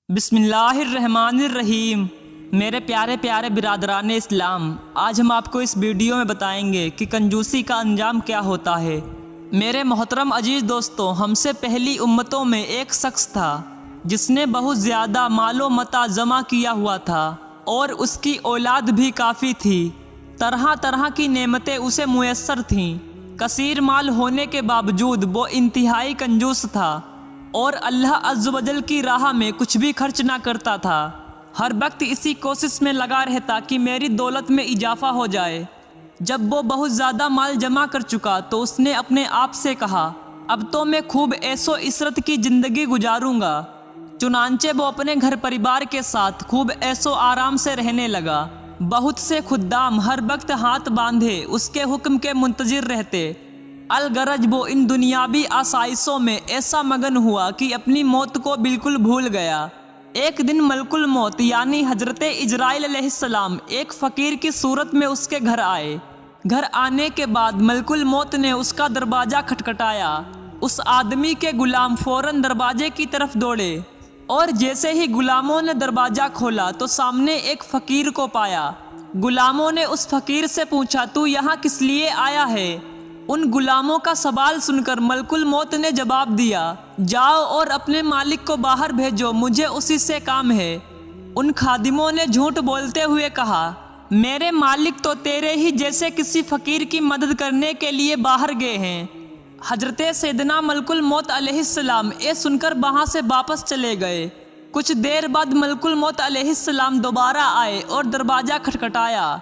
بسم اللہ الرحمن الرحیم۔ میرے پیارے پیارے برادران اسلام، آج ہم آپ کو اس ویڈیو میں بتائیں گے کہ کنجوسی کا انجام کیا ہوتا ہے۔ میرے محترم عزیز دوستوں، ہم سے پہلی امتوں میں ایک شخص تھا جس نے بہت زیادہ مال و متاع جمع کیا ہوا تھا اور اس کی اولاد بھی کافی تھی۔ طرح طرح کی نعمتیں اسے میسر تھیں۔ کثیر مال ہونے کے باوجود وہ انتہائی کنجوس تھا اور اللہ عز و جل کی راہ میں کچھ بھی خرچ نہ کرتا تھا۔ ہر وقت اسی کوشش میں لگا رہتا کہ میری دولت میں اضافہ ہو جائے۔ جب وہ بہت زیادہ مال جمع کر چکا تو اس نے اپنے آپ سے کہا، اب تو میں خوب عیش و عشرت کی زندگی گزاروں گا۔ چنانچہ وہ اپنے گھر پریوار کے ساتھ خوب عیش و آرام سے رہنے لگا۔ بہت سے خدام ہر وقت ہاتھ باندھے اس کے حکم کے منتظر رہتے۔ الغرض وہ ان دنیاوی آسائشوں میں ایسا مگن ہوا کہ اپنی موت کو بالکل بھول گیا۔ ایک دن ملک الموت یعنی حضرت عزرائیل علیہ السلام ایک فقیر کی صورت میں اس کے گھر آئے۔ گھر آنے کے بعد ملک الموت نے اس کا دروازہ کھٹکھٹایا۔ اس آدمی کے غلام فوراً دروازے کی طرف دوڑے اور جیسے ہی غلاموں نے دروازہ کھولا تو سامنے ایک فقیر کو پایا۔ غلاموں نے اس فقیر سے پوچھا، تو یہاں کس لیے آیا ہے؟ ان غلاموں کا سوال سن کر ملک الموت نے جواب دیا، جاؤ اور اپنے مالک کو باہر بھیجو، مجھے اسی سے کام ہے۔ ان خادموں نے جھوٹ بولتے ہوئے کہا، میرے مالک تو تیرے ہی جیسے کسی فقیر کی مدد کرنے کے لیے باہر گئے ہیں۔ حضرت سیدنا ملک الموت علیہ السلام یہ سن کر وہاں سے واپس چلے گئے۔ کچھ دیر بعد ملک الموت علیہ السلام دوبارہ آئے اور دروازہ کھٹکھٹایا۔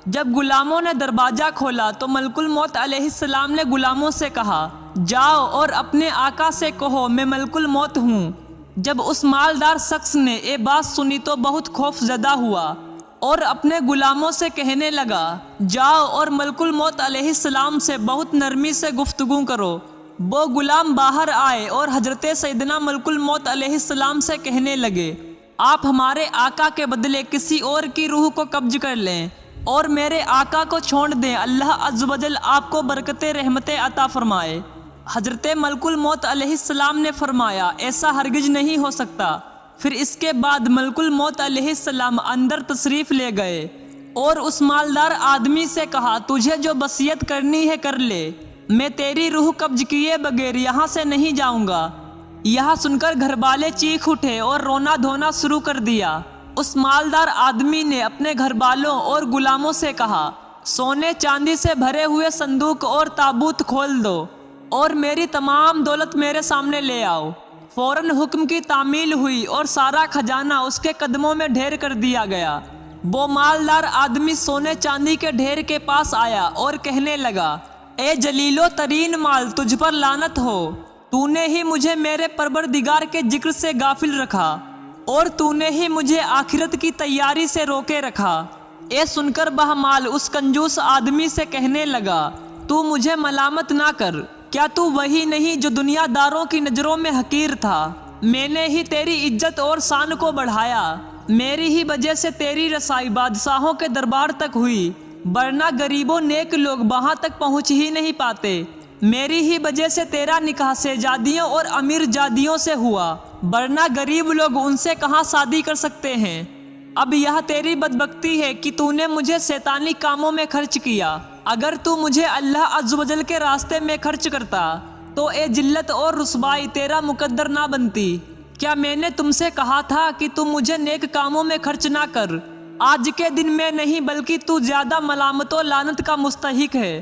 جب غلاموں نے دروازہ کھولا تو ملک الموت علیہ السلام نے غلاموں سے کہا، جاؤ اور اپنے آقا سے کہو میں ملک الموت ہوں۔ جب اس مالدار شخص نے یہ بات سنی تو بہت خوف زدہ ہوا اور اپنے غلاموں سے کہنے لگا، جاؤ اور ملک الموت علیہ السلام سے بہت نرمی سے گفتگو کرو۔ وہ غلام باہر آئے اور حضرت سیدنا ملک الموت علیہ السلام سے کہنے لگے، آپ ہمارے آقا کے بدلے کسی اور کی روح کو قبض کر لیں اور میرے آقا کو چھوڑ دیں، اللہ عز و جل آپ کو برکت رحمتیں عطا فرمائے۔ حضرت ملک الموت علیہ السلام نے فرمایا، ایسا ہرگز نہیں ہو سکتا۔ پھر اس کے بعد ملک الموت علیہ السلام اندر تشریف لے گئے اور اس مالدار آدمی سے کہا، تجھے جو وصیت کرنی ہے کر لے، میں تیری روح قبض کیے بغیر یہاں سے نہیں جاؤں گا۔ یہاں سن کر گھر والے چیخ اٹھے اور رونا دھونا شروع کر دیا۔ اس مالدار آدمی نے اپنے گھر والوں اور غلاموں سے کہا، سونے چاندی سے بھرے ہوئے صندوق اور تابوت کھول دو اور میری تمام دولت میرے سامنے لے آؤ۔ فوراً حکم کی تعمیل ہوئی اور سارا خزانہ اس کے قدموں میں ڈھیر کر دیا گیا۔ وہ مالدار آدمی سونے چاندی کے ڈھیر کے پاس آیا اور کہنے لگا، اے جلیل و ترین مال، تجھ پر لعنت ہو، تو نے ہی مجھے میرے پروردگار کے ذکر سے غافل رکھا اور تو نے ہی مجھے آخرت کی تیاری سے روکے رکھا۔ یہ سن کر بہمال اس کنجوس آدمی سے کہنے لگا، تو مجھے ملامت نہ کر، کیا تو وہی نہیں جو دنیا داروں کی نظروں میں حقیر تھا؟ میں نے ہی تیری عزت اور شان کو بڑھایا، میری ہی وجہ سے تیری رسائی بادشاہوں کے دربار تک ہوئی، ورنہ غریب و نیک لوگ وہاں تک پہنچ ہی نہیں پاتے۔ میری ہی وجہ سے تیرا نکاح شہزادیوں اور امیر جادیوں سے ہوا، ورنہ غریب لوگ ان سے کہاں شادی کر سکتے ہیں۔ اب یہ تیری بدبختی ہے کہ تو نے مجھے شیطانی کاموں میں خرچ کیا۔ اگر تو مجھے اللہ عز و جل کے راستے میں خرچ کرتا تو اے ذلت اور رسوائی تیرا مقدر نہ بنتی۔ کیا میں نے تم سے کہا تھا کہ تم مجھے نیک کاموں میں خرچ نہ کر؟ آج کے دن میں نہیں بلکہ تو زیادہ ملامت و لعنت کا مستحق ہے۔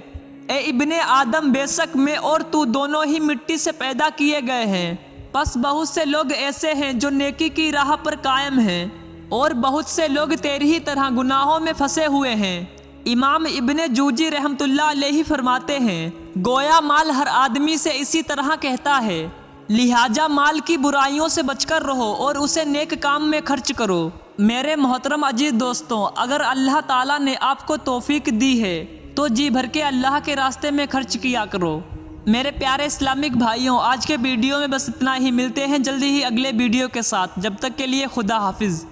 اے ابن آدم، بے شک میں اور تو دونوں ہی مٹی سے پیدا کیے گئے ہیں، پس بہت سے لوگ ایسے ہیں جو نیکی کی راہ پر قائم ہیں اور بہت سے لوگ تیری ہی طرح گناہوں میں پھنسے ہوئے ہیں۔ امام ابن جوزی رحمۃ اللہ علیہ فرماتے ہیں، گویا مال ہر آدمی سے اسی طرح کہتا ہے، لہٰذا مال کی برائیوں سے بچ کر رہو اور اسے نیک کام میں خرچ کرو۔ میرے محترم عزیز دوستوں، اگر اللہ تعالیٰ نے آپ کو توفیق دی ہے تو جی بھر کے اللہ کے راستے میں خرچ کیا کرو۔ میرے پیارے اسلامک بھائیوں، آج کے ویڈیو میں بس اتنا ہی، ملتے ہیں جلدی ہی اگلے ویڈیو کے ساتھ، جب تک کے لیے خدا حافظ۔